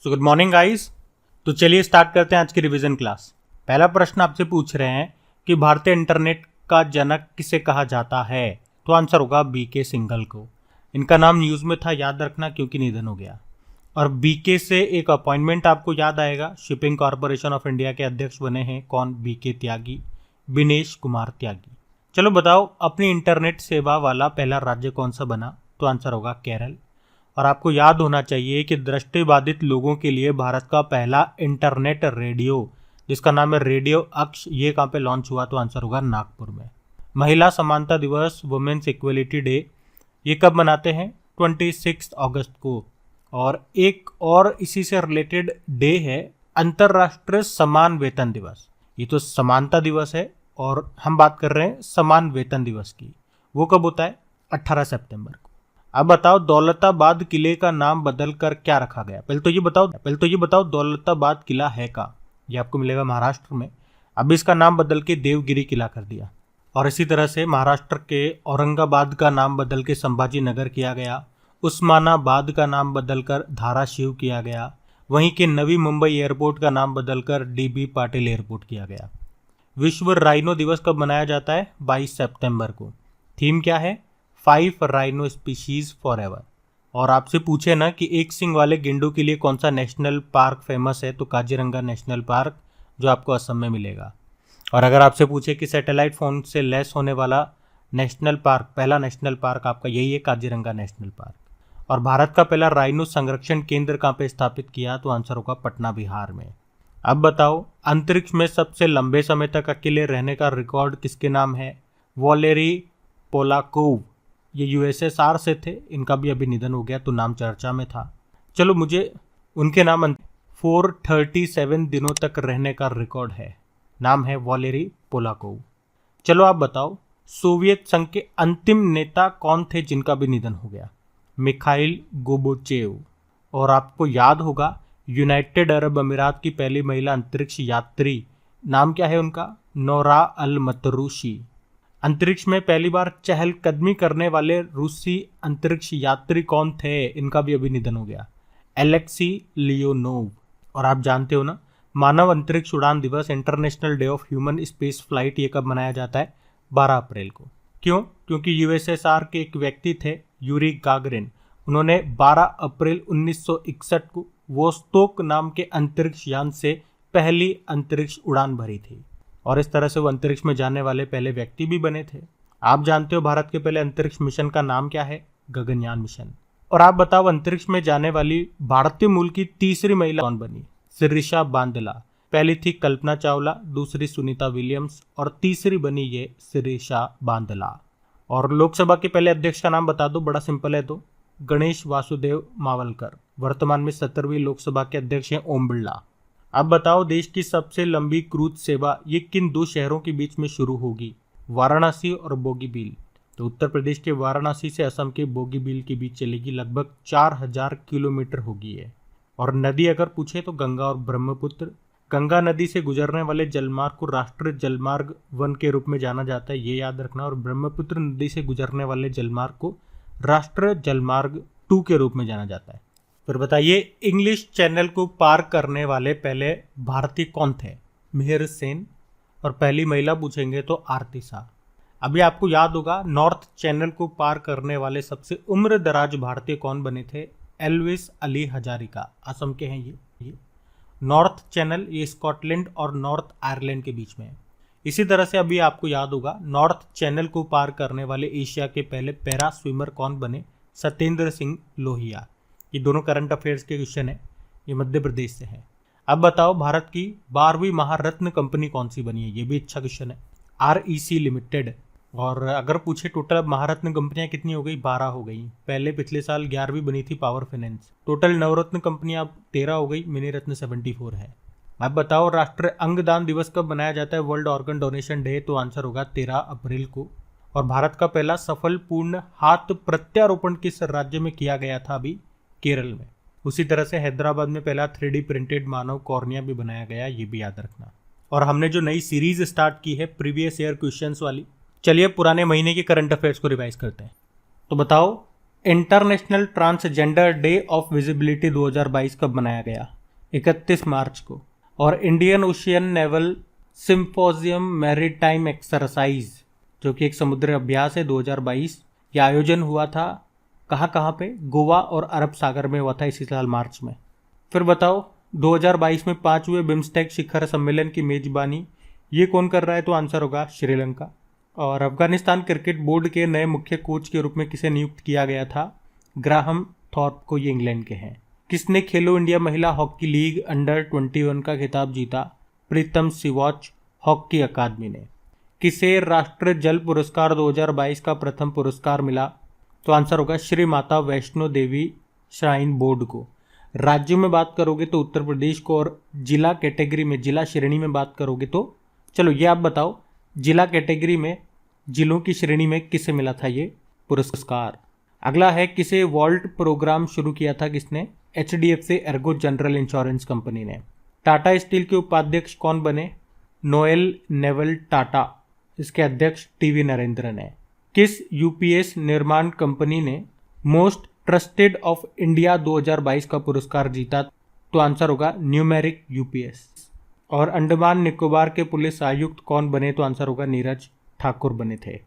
So good morning guys. तो चलिए start करते हैं आज की रिवीजन क्लास। पहला प्रश्न आपसे पूछ रहे हैं कि भारतीय इंटरनेट का जनक किसे कहा जाता है। तो आंसर होगा बीके सिंघल को। इनका नाम न्यूज़ में था, याद रखना, क्योंकि निधन हो गया। और बीके से एक अपॉइंटमेंट आपको याद आएगा, शिपिंग कॉरपोरेशन ऑफ इंडिया के अध्यक्ष बने हैं कौन? बीके त्यागी, बिनेश कुमार त्यागी। चलो बताओ, अपनी इंटरनेट सेवा वाला पहला राज्य कौन सा बना? तो आंसर होगा केरल। और आपको याद होना चाहिए कि दृष्टिबाधित लोगों के लिए भारत का पहला इंटरनेट रेडियो, जिसका नाम है रेडियो अक्ष, ये कहाँ पे लॉन्च हुआ? तो आंसर होगा नागपुर में। महिला समानता दिवस, वुमेन्स इक्वलिटी डे, ये कब मनाते हैं? 26 अगस्त को। और एक और इसी से रिलेटेड डे है, अंतर्राष्ट्रीय समान वेतन दिवस। ये तो समानता दिवस है और हम बात कर रहे हैं समान वेतन दिवस की। वो कब होता है? 18 सितंबर को। अब बताओ, दौलताबाद किले का नाम बदल कर क्या रखा गया? पहले तो ये बताओ दौलताबाद किला है कहाँ? ये आपको मिलेगा महाराष्ट्र में। अब इसका नाम बदल के देवगिरी किला कर दिया। और इसी तरह से महाराष्ट्र के औरंगाबाद का नाम बदल के संभाजी नगर किया गया। उस्मानाबाद का नाम बदलकर धाराशिव किया गया। वहीं के नवी मुंबई एयरपोर्ट का नाम बदलकर डीबी पाटिल एयरपोर्ट किया गया। विश्व राइनो दिवस कब मनाया जाता है? 22 सितंबर को। थीम क्या है? 5 राइनो स्पीशीज फॉर एवर। और आपसे पूछे ना कि एक सिंग वाले गेंडों के लिए कौन सा नेशनल पार्क फेमस है, तो काजीरंगा नेशनल पार्क, जो आपको असम में मिलेगा। और अगर आपसे पूछे कि सैटेलाइट फोन से लैस होने वाला नेशनल पार्क, पहला नेशनल पार्क आपका यही है, काजीरंगा नेशनल पार्क। और भारत का पहला राइनो संरक्षण केंद्र कहाँ पे स्थापित किया? तो आंसर होगा पटना, बिहार में। अब बताओ, अंतरिक्ष में सबसे लंबे समय तक अकेले रहने का रिकॉर्ड किसके नाम है? वॉलेरी पोलाकोव। ये यूएसएसआर से थे, इनका भी अभी निधन हो गया, तो नाम चर्चा में था। चलो, मुझे उनके नाम 437 दिनों तक रहने का रिकॉर्ड है, नाम है वॉलेरी पोलाकोव। चलो आप बताओ, सोवियत संघ के अंतिम नेता कौन थे जिनका भी निधन हो गया? Mikhail Gorbachev. और आपको याद होगा, यूनाइटेड अरब अमीरात की पहली महिला अंतरिक्ष यात्री, नाम क्या है उनका? नोरा अल मतरूशी। अंतरिक्ष में पहली बार चहलकदमी करने वाले रूसी अंतरिक्ष यात्री कौन थे? इनका भी अभी निधन हो गया, एलेक्सी लियोनोव। और आप जानते हो ना, मानव अंतरिक्ष उड़ान दिवस, international day of human space flight, ये कब मनाया जाता है? 12 अप्रैल को। क्यों? क्योंकि यूएसएसआर के एक व्यक्ति थे, यूरी गागरिन, उन्होंने 12 अप्रैल 1961 को वोस्तोक नाम के अंतरिक्ष यान से पहली अंतरिक्ष उड़ान भरी थी। और इस तरह से वो अंतरिक्ष में जाने वाले पहले व्यक्ति भी बने थे। आप जानते हो भारत के पहले अंतरिक्ष मिशन का नाम क्या है? गगनयान मिशन। और आप बताओ, अंतरिक्ष में जाने वाली भारतीय मूल की तीसरी महिला कौन बनी? शिरीषा बांदला। पहली थी कल्पना चावला, दूसरी सुनीता विलियम्स, और तीसरी बनी ये शिरीषा बांदला। और लोकसभा के पहले अध्यक्ष का नाम बता दो, बड़ा सिंपल है, तो गणेश वासुदेव मावलकर। वर्तमान में 17वीं लोकसभा के अध्यक्ष हैं ओम बिरला। अब बताओ, देश की सबसे लंबी क्रूज सेवा ये किन दो शहरों के बीच में शुरू होगी? वाराणसी और बोगीबील। तो उत्तर प्रदेश के वाराणसी से असम के बोगीबील के बीच चलेगी, लगभग 4000 किलोमीटर होगी ये। और नदी अगर पूछे तो गंगा और ब्रह्मपुत्र। गंगा नदी से गुजरने वाले जलमार्ग को राष्ट्रीय जलमार्ग 1 के रूप में जाना जाता है, ये याद रखना। और ब्रह्मपुत्र नदी से गुजरने वाले जलमार्ग को राष्ट्रीय जलमार्ग 2 के रूप में जाना जाता है। फिर बताइए, इंग्लिश चैनल को पार करने वाले पहले भारतीय कौन थे? मिहिर सेन। और पहली महिला पूछेंगे तो आरती शाह। अभी आपको याद होगा, नॉर्थ चैनल को पार करने वाले सबसे उम्र दराज भारतीय कौन बने थे? एल्विस अली हजारिका, असम के हैं ये। नॉर्थ चैनल ये स्कॉटलैंड और नॉर्थ आयरलैंड के बीच में है। इसी तरह से अभी आपको याद होगा, नॉर्थ चैनल को पार करने वाले एशिया के पहले पैरा स्विमर कौन बने? सत्येंद्र सिंह लोहिया। ये दोनों करंट अफेयर्स के क्वेश्चन है, ये मध्य प्रदेश से है। अब बताओ, भारत की 12वीं महारत्न कंपनी कौन सी बनी है? ये भी अच्छा क्वेश्चन है, REC लिमिटेड। और अगर पूछे टोटल महारत्न कंपनियां कितनी हो गई? 12 हो गई। पहले पिछले साल 11वीं बनी थी पावर फाइनेंस। टोटल नवरत्न कंपनियां अब 13 हो गई, मिनी रत्न 74 है। अब बताओ, राष्ट्रीय अंगदान दिवस कब मनाया जाता है? वर्ल्ड ऑर्गन डोनेशन डे, तो आंसर होगा 13 अप्रैल को। और भारत का पहला सफल पूर्ण हाथ प्रत्यारोपण किस राज्य में किया गया था? अभी केरल में। उसी तरह से हैदराबाद में पहला 3D प्रिंटेड मानव कॉर्निया भी बनाया गया, ये भी याद रखना। और हमने जो नई सीरीज स्टार्ट की है प्रीवियस ईयर क्वेश्चंस वाली, चलिए पुराने महीने के करंट अफेयर्स को रिवाइज करते हैं। तो बताओ, international transgender day of visibility 2022 कब मनाया गया? 31 मार्च को। और Indian ocean naval symposium maritime exercise, जो कि एक समुद्री अभ्यास है 2022, यह आयोजन हुआ था कहाँ पे? गोवा और अरब सागर में हुआ था इसी साल मार्च में। फिर बताओ 2022 में 5वें बिम्स्टेक शिखर सम्मेलन की मेजबानी ये कौन कर रहा है? तो आंसर होगा श्रीलंका। और अफगानिस्तान क्रिकेट बोर्ड के नए मुख्य कोच के रूप में किसे नियुक्त किया गया था? ग्राहम थॉर्प को। ये इंग्लैंड के हैं। किसने खेलो इंडिया महिला हॉकी लीग अंडर 21 का खिताब जीता? प्रीतम सिवॉच हॉकी अकादमी ने। किसे राष्ट्रीय जल पुरस्कार 2022 का प्रथम पुरस्कार मिला? तो आंसर होगा श्री माता वैष्णो देवी श्राइन बोर्ड को। राज्यों में बात करोगे तो उत्तर प्रदेश को, और जिला कैटेगरी में, जिला श्रेणी में बात करोगे तो चलो ये आप बताओ, जिला कैटेगरी में, जिलों की श्रेणी में किसे मिला था ये पुरस्कार? अगला है किसे वॉल्ट प्रोग्राम शुरू किया था? किसने? HDFC Ergo general insurance company ने। टाटा स्टील के उपाध्यक्ष कौन बने? Noel naval Tata. इसके अध्यक्ष टीवी नरेंद्रन है। किस यूपीएस निर्माण कंपनी ने मोस्ट ट्रस्टेड ऑफ इंडिया 2022 का पुरस्कार जीता? तो आंसर होगा न्यूमेरिक यूपीएस। और अंडमान निकोबार के पुलिस आयुक्त कौन बने? तो आंसर होगा नीरज ठाकुर बने थे।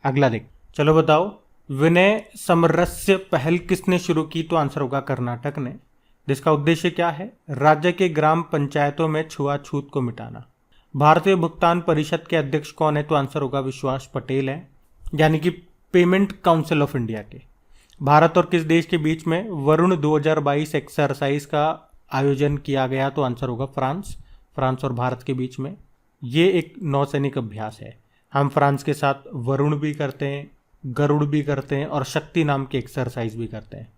अगला देख, चलो बताओ विनय समरस्य पहल किसने शुरू की? तो आंसर होगा कर्नाटक ने। जिसका उद्देश्य क्या है? राज्य के ग्राम पंचायतों में छुआछूत को मिटाना। भारतीय भुगतान परिषद के अध्यक्ष कौन है? तो आंसर होगा विश्वास पटेल है, यानी कि पेमेंट काउंसिल ऑफ इंडिया के। भारत और किस देश के बीच में वरुण 2022 एक्सरसाइज का आयोजन किया गया? तो आंसर होगा फ्रांस। फ्रांस और भारत के बीच में ये एक नौसैनिक अभ्यास है। हम फ्रांस के साथ वरुण भी करते हैं, गरुड़ भी करते हैं और शक्ति नाम की एक्सरसाइज भी करते हैं।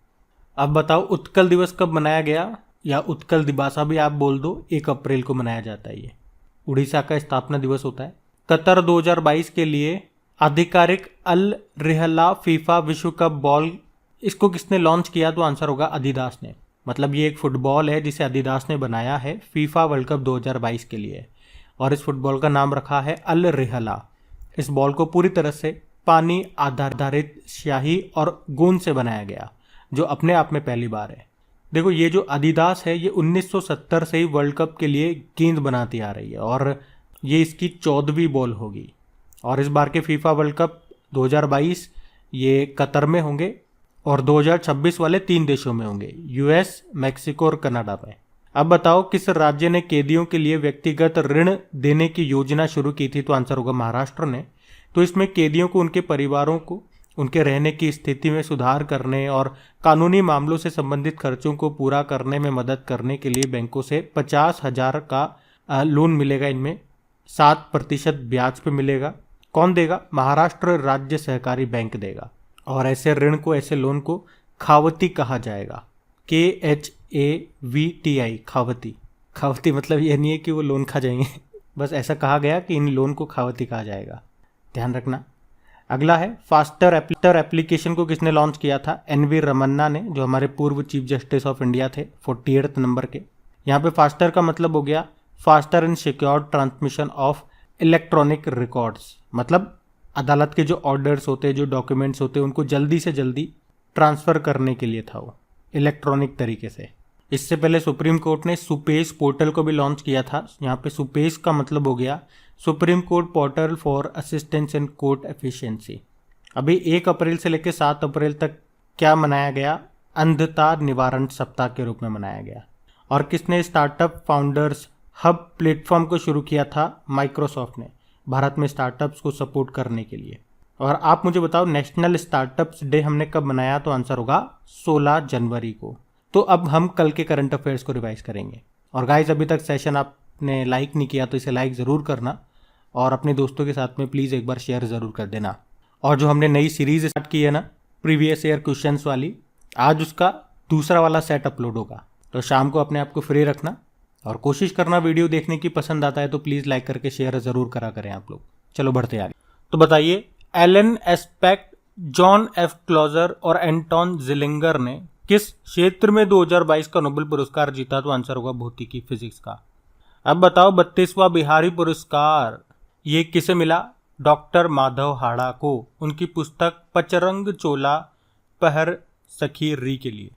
अब बताओ उत्कल दिवस कब मनाया गया, या उत्कल दिबासा भी आप बोल दो, 1 अप्रैल को मनाया जाता है। ये उड़ीसा का स्थापना दिवस होता है। कतर 2022 के लिए आधिकारिक अल रिहला फीफा विश्व कप बॉल, इसको किसने लॉन्च किया? तो आंसर होगा adidas ने। मतलब ये एक फुटबॉल है जिसे adidas ने बनाया है फीफा वर्ल्ड कप 2022 के लिए, और इस फुटबॉल का नाम रखा है अल रिहला। इस बॉल को पूरी तरह से पानी आधारित स्याही और गोंद से बनाया गया, जो अपने आप में पहली बार है। देखो ये जो adidas है ये 1970 से ही वर्ल्ड कप के लिए गेंद बनाती आ रही है, और ये इसकी 14वीं बॉल होगी। और इस बार के फीफा वर्ल्ड कप 2022 ये कतर में होंगे, और 2026 वाले 3 देशों में होंगे, यूएस, मैक्सिको और कनाडा में। अब बताओ किस राज्य ने कैदियों के लिए व्यक्तिगत ऋण देने की योजना शुरू की थी? तो आंसर होगा महाराष्ट्र ने। तो इसमें कैदियों को, उनके परिवारों को, उनके रहने की स्थिति में सुधार करने और कानूनी मामलों से संबंधित खर्चों को पूरा करने में मदद करने के लिए बैंकों से 50,000 का लोन मिलेगा। इनमें 7% ब्याज पे मिलेगा। कौन देगा? महाराष्ट्र राज्य सहकारी बैंक देगा। और ऐसे ऋण को, ऐसे लोन को खावती कहा जाएगा, KHAVTI, खावती। खावती मतलब ये नहीं है कि वो लोन खा जाएंगे बस ऐसा कहा गया कि इन लोन को खावती कहा जाएगा, ध्यान रखना। अगला है फास्टर एप्लीकेशन को किसने लॉन्च किया था? NV रमन्ना ने, जो हमारे पूर्व चीफ जस्टिस ऑफ इंडिया थे, 48 नंबर के। यहाँ पे फास्टर का मतलब हो गया faster and secure transmission of electronic records. मतलब अदालत के जो ऑर्डर्स होते हैं, जो डॉक्यूमेंट्स होते हैं, उनको जल्दी से जल्दी ट्रांसफ़र करने के लिए था वो, इलेक्ट्रॉनिक तरीके से। इससे पहले सुप्रीम कोर्ट ने सुपेस पोर्टल को भी लॉन्च किया था। यहाँ पे सुपेस का मतलब हो गया supreme court portal for assistance in court efficiency. अभी 1 अप्रैल से लेकर 7 अप्रैल तक क्या मनाया गया? अंधता निवारण सप्ताह के रूप में मनाया गया। और किसने स्टार्टअप फाउंडर्स हब प्लेटफॉर्म को शुरू किया था? माइक्रोसॉफ्ट ने, भारत में स्टार्टअप्स को सपोर्ट करने के लिए। और आप मुझे बताओ नेशनल स्टार्टअप्स डे हमने कब मनाया? तो आंसर होगा 16 जनवरी को। तो अब हम कल के करंट अफेयर्स को रिवाइज करेंगे। और गाइज अभी तक सेशन आपने लाइक नहीं किया तो इसे लाइक ज़रूर करना, और अपने दोस्तों के साथ में प्लीज़ एक बार शेयर ज़रूर कर देना। और जो हमने नई सीरीज़ स्टार्ट की है ना, प्रीवियस ईयर क्वेश्चंस वाली, आज उसका दूसरा वाला सेट अपलोड होगा। तो शाम को अपने आप को फ्री रखना और कोशिश करना वीडियो देखने की, पसंद आता है तो प्लीज़ लाइक करके शेयर ज़रूर करा करें आप लोग। चलो बढ़ते आगे। तो बताइए Alain Aspect, John F Clauser और एंटोन जिलिंगर ने किस क्षेत्र में 2022 का नोबेल पुरस्कार जीता? तो आंसर होगा भौतिकी, फिजिक्स का। अब बताओ 32वां बिहारी पुरस्कार ये किसे मिला? डॉक्टर माधव हाड़ा को, उनकी पुस्तक पचरंग चोला पहर सखी री के लिए।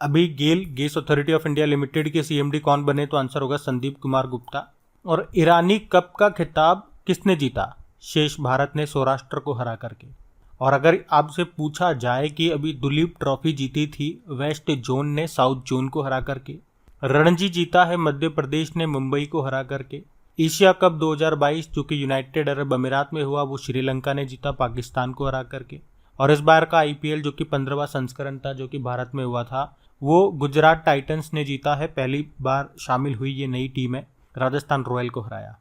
अभी GAIL Gas Authority of India Limited के सीएमडी कौन बने? तो आंसर होगा संदीप कुमार गुप्ता। और ईरानी कप का खिताब किसने जीता? शेष भारत ने सौराष्ट्र को हरा करके। और अगर आपसे पूछा जाए कि अभी दुलीप ट्रॉफी जीती थी वेस्ट जोन ने साउथ जोन को हरा करके। रणजी जीता है मध्य प्रदेश ने मुंबई को हरा करके। एशिया कप 2022 जो कि यूनाइटेड अरब अमीरात में हुआ वो श्रीलंका ने जीता पाकिस्तान को हरा करके। और इस बार का आईपीएल जो कि 15वां संस्करण था जो कि भारत में हुआ था वो गुजरात टाइटंस ने जीता है। पहली बार शामिल हुई ये नई टीम है, राजस्थान रॉयल को हराया।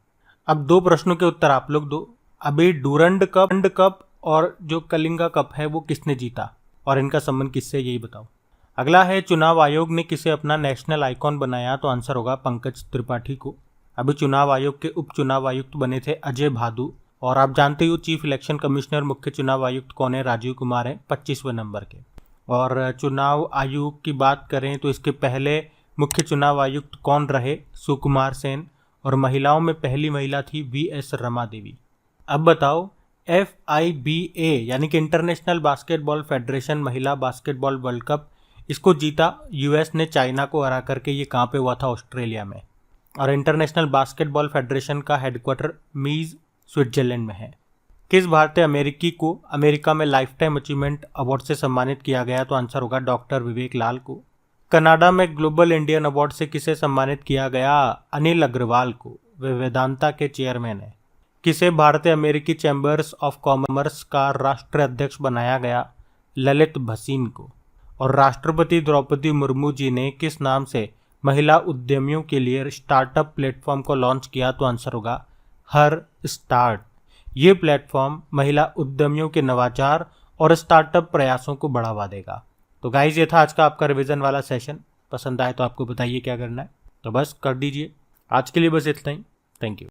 अब 2 प्रश्नों के उत्तर आप लोग दो। अभी डूरंड कप और जो कलिंगा कप है वो किसने जीता और इनका संबंध किससे, यही बताओ। अगला है चुनाव आयोग ने किसे अपना नेशनल आइकॉन बनाया? तो आंसर होगा पंकज त्रिपाठी को। अभी चुनाव आयोग के उप चुनाव आयुक्त बने थे अजय भादु। और आप जानते हो चीफ इलेक्शन कमिश्नर मुख्य चुनाव आयुक्त कौन है? राजीव कुमार है, 25वें नंबर के। और चुनाव आयोग की बात करें तो इसके पहले मुख्य चुनाव आयुक्त कौन रहे? सुकुमार सेन। और महिलाओं में पहली महिला थी वीएस रमा देवी। अब बताओ FIBA यानी कि इंटरनेशनल बास्केटबॉल फेडरेशन महिला बास्केटबॉल वर्ल्ड कप, इसको जीता यूएस ने चाइना को हरा करके। ये कहाँ पे हुआ था? ऑस्ट्रेलिया में। और इंटरनेशनल बास्केटबॉल फेडरेशन का हेडक्वार्टर मीज स्विट्जरलैंड में है। किस भारतीय अमेरिकी को अमेरिका में लाइफ टाइम अचीवमेंट अवार्ड से सम्मानित किया गया? तो आंसर होगा डॉक्टर विवेक लाल को। कनाडा में ग्लोबल इंडियन अवार्ड से किसे सम्मानित किया गया? अनिल अग्रवाल को, वे वेदांता के चेयरमैन है। किसे भारतीय अमेरिकी चैम्बर्स ऑफ कॉमर्स का राष्ट्रीय अध्यक्ष बनाया गया? ललित भसीन को। और राष्ट्रपति द्रौपदी मुर्मू जी ने किस नाम से महिला उद्यमियों के लिए स्टार्टअप प्लेटफॉर्म को लॉन्च किया? तो आंसर होगा हर स्टार्ट। ये प्लेटफॉर्म महिला उद्यमियों के नवाचार और स्टार्टअप प्रयासों को बढ़ावा देगा। तो गाइज ये था आज का आपका रिवीजन वाला सेशन। पसंद आए तो आपको बताइए क्या करना है, तो बस कर दीजिए। आज के लिए बस इतना ही। Thank you.